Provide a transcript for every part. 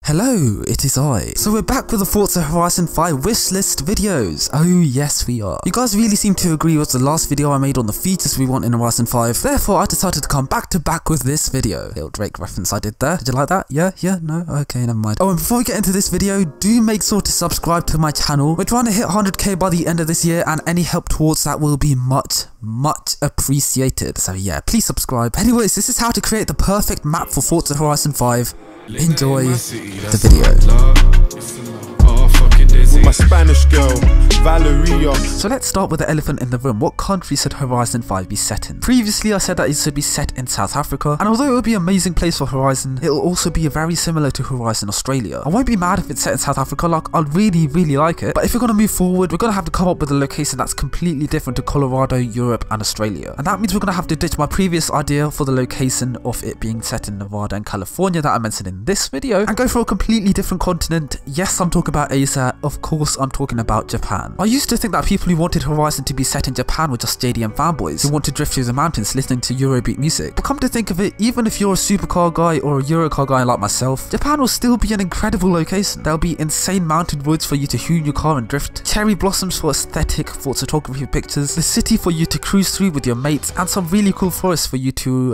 Hello, it is I. So we're back with the Forza Horizon 5 wishlist videos. Oh yes we are. You guys really seem to agree with the last video I made on the features we want in Horizon 5. Therefore I decided to come back to back with this video. Little Drake reference I did there. Did you like that? Yeah? No? Okay, never mind. Oh, and before we get into this video, do make sure to subscribe to my channel. We're trying to hit 100k by the end of this year, and any help towards that will be much appreciated. So yeah, please subscribe. Anyways, this is how to create the perfect map for Forza Horizon 5. Enjoy the video. With my Spanish girl, Valeria. So let's start with the elephant in the room. What country should Horizon 5 be set in? Previously I said that it should be set in South Africa, and although it would be an amazing place for Horizon, it will also be very similar to Horizon Australia. I won't be mad if it's set in South Africa, like I really like it, but if we're going to move forward, we're going to have to come up with a location that's completely different to Colorado, Europe and Australia. And that means we're going to have to ditch my previous idea for the location of it being set in Nevada and California that I mentioned in this video, and go for a completely different continent. Yes, I'm talking about Asia. Of course I'm talking about Japan. I used to think that people who wanted Horizon to be set in Japan were just JDM fanboys who want to drift through the mountains listening to Eurobeat music. But come to think of it, even if you're a supercar guy or a Eurocar guy like myself, Japan will still be an incredible location. There'll be insane mountain woods for you to hoon your car and drift, cherry blossoms for aesthetic photography pictures, the city for you to cruise through with your mates, and some really cool forests for you to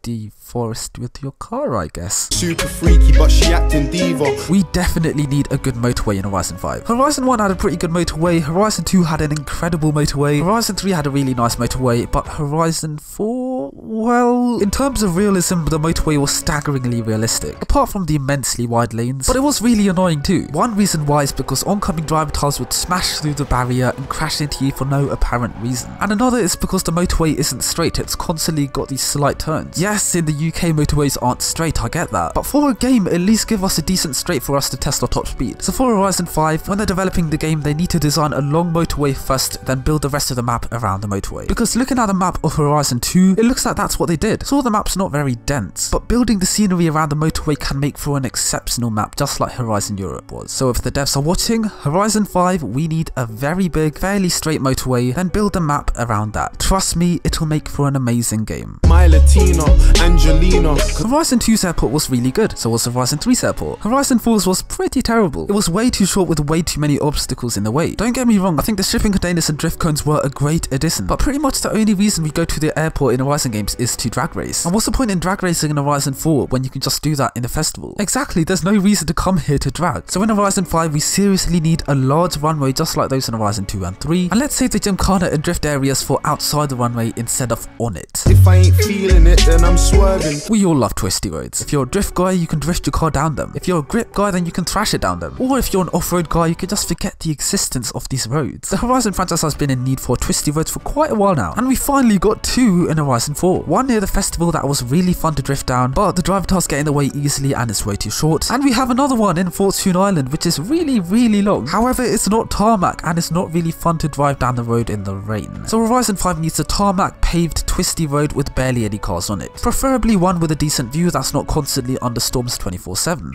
deforest with your car, I guess. Super freaky, but she acting diva. We definitely need a good motorway in Horizon 5. Horizon 1 had a pretty good motorway, Horizon 2 had an incredible motorway, Horizon 3 had a really nice motorway, but Horizon 4, well, in terms of realism, the motorway was staggeringly realistic, apart from the immensely wide lanes, but it was really annoying too. One reason why is because oncoming driver cars would smash through the barrier and crash into you for no apparent reason. And another is because the motorway isn't straight, it's constantly got these slight turns. Yes, in the UK motorways aren't straight, I get that, but for a game, at least give us a decent straight for us to test our top speed. So for Horizon 5, when they're developing the game, they need to design a long motorway first, then build the rest of the map around the motorway. Because looking at the map of Horizon 2, it looks like that's what they did. So the map's not very dense, but building the scenery around the motorway can make for an exceptional map, just like Horizon Europe was. So if the devs are watching, Horizon 5, we need a very big, fairly straight motorway, then build the map around that. Trust me, it'll make for an amazing game. My Latina, Angelina. Horizon 2's airport was really good, so was Horizon 3's airport. Horizon 4's was pretty terrible. It was way too short with way too many obstacles in the way. Don't get me wrong, I think the shipping containers and drift cones were a great addition, but pretty much the only reason we go to the airport in Horizon games is to drag race. And what's the point in drag racing in Horizon 4 when you can just do that in the festival? Exactly, there's no reason to come here to drag. So in Horizon 5 we seriously need a large runway just like those in Horizon 2 and 3, and let's save the gymkhana and drift areas for outside the runway instead of on it. If I ain't feeling it, then I'm swerving. We all love Twisty Roads. If you're a drift guy, you can drift your car down them. If you're a grip guy, then you can thrash it down them. Or if you're an off-road guy, you can just forget the existence of these roads. The Horizon franchise has been in need for Twisty Roads for quite a while now, and we finally got two in Horizon 4. One near the festival that was really fun to drift down, but the driver task get in the way easily and it's way too short. And we have another one in Fortune Island, which is really long. However, it's not tarmac and it's not really fun to drive down the road in the rain. So Horizon 5 needs a tarmac paved twisty road with barely any cars on it. Preferably one with a decent view that's not constantly under storms 24/7.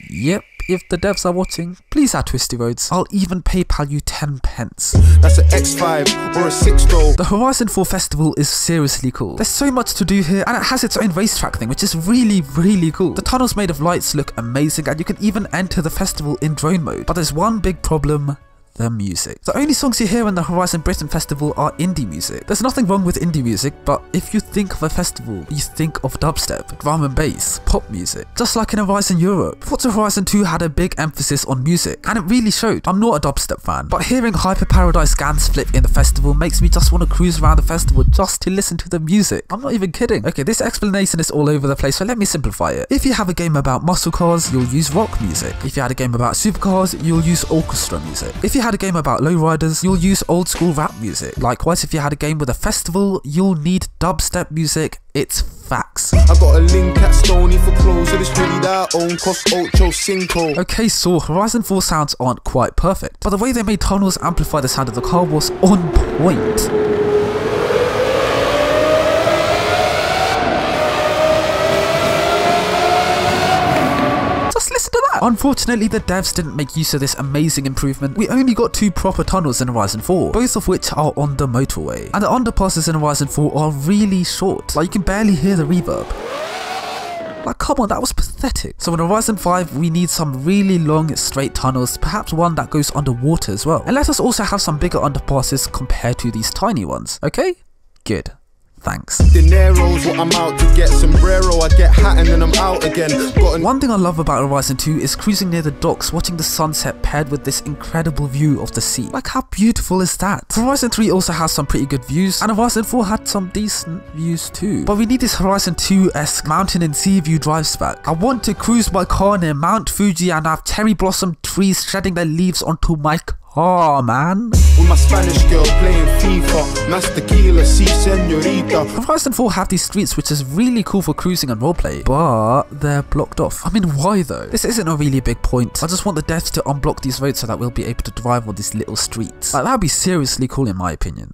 Yep, if the devs are watching, please add Twisty Roads. I'll even PayPal you 10 pence. That's an X5 or a 6-door. The Horizon 4 festival is seriously cool. There's so much to do here, and it has its own racetrack thing, which is really cool. The tunnels made of lights look amazing, and you can even enter the festival in drone mode. But there's one big problem. The music. The only songs you hear in the Horizon Britain Festival are indie music. There's nothing wrong with indie music, but if you think of a festival, you think of dubstep, drum and bass, pop music, just like in Horizon Europe. Forza Horizon 2 had a big emphasis on music, and it really showed. I'm not a dubstep fan, but hearing Hyper Paradise Gans flip in the festival makes me just want to cruise around the festival just to listen to the music. I'm not even kidding. Okay, this explanation is all over the place, so let me simplify it. If you have a game about muscle cars, you'll use rock music. If you had a game about supercars, you'll use orchestra music. If you had a game about lowriders, you'll use old school rap music. Likewise, if you had a game with a festival, you'll need dubstep music. It's facts. I got a link at Stony for clothes, and it's really that own cost ocho cinco. Okay, so Horizon 4 sounds aren't quite perfect, but the way they made tunnels amplify the sound of the car was on point. Unfortunately, the devs didn't make use of this amazing improvement. We only got two proper tunnels in Horizon 4, both of which are on the motorway. And the underpasses in Horizon 4 are really short, like you can barely hear the reverb. Like, come on, that was pathetic. So in Horizon 5, we need some really long straight tunnels, perhaps one that goes underwater as well. And let us also have some bigger underpasses compared to these tiny ones, okay? Good. Thanks. Dinero's what I'm out to get. Sombrero, I get hat and then I'm out again. One thing I love about Horizon 2 is cruising near the docks, watching the sunset paired with this incredible view of the sea. Like, how beautiful is that? Horizon 3 also has some pretty good views, and Horizon 4 had some decent views too. But we need this Horizon 2-esque mountain and sea view drive spec. I want to cruise my car near Mount Fuji and have cherry blossom trees shedding their leaves onto my car. Oh man. With my Spanish girl playing FIFA, Mas tequila, si señorita. Horizon 4 have these streets which is really cool for cruising and roleplay, but they're blocked off. I mean, why though? This isn't a really big point. I just want the devs to unblock these roads so that we'll be able to drive on these little streets. Like, that'd be seriously cool in my opinion.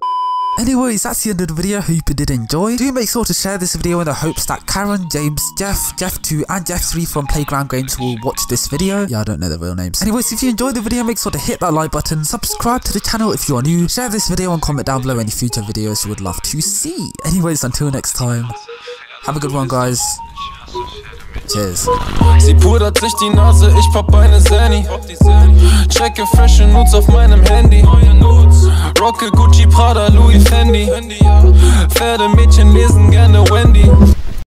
Anyways, that's the end of the video. Hope you did enjoy. Do make sure to share this video in the hopes that Karen, James, Jeff 2 and Jeff 3 from Playground Games will watch this video. Yeah, I don't know their real names. Anyways, if you enjoyed the video, make sure to hit that like button, subscribe to the channel if you are new, share this video and comment down below any future videos you would love to see. Anyways, until next time, have a good one guys. Cheers. Sie pudert sich die Nase, ich pop eine Zanny. Checke frische Nudes auf meinem Handy. Rocke Gucci, Prada, Louis, Fendi. Pferdemädchen lesen gerne Wendy.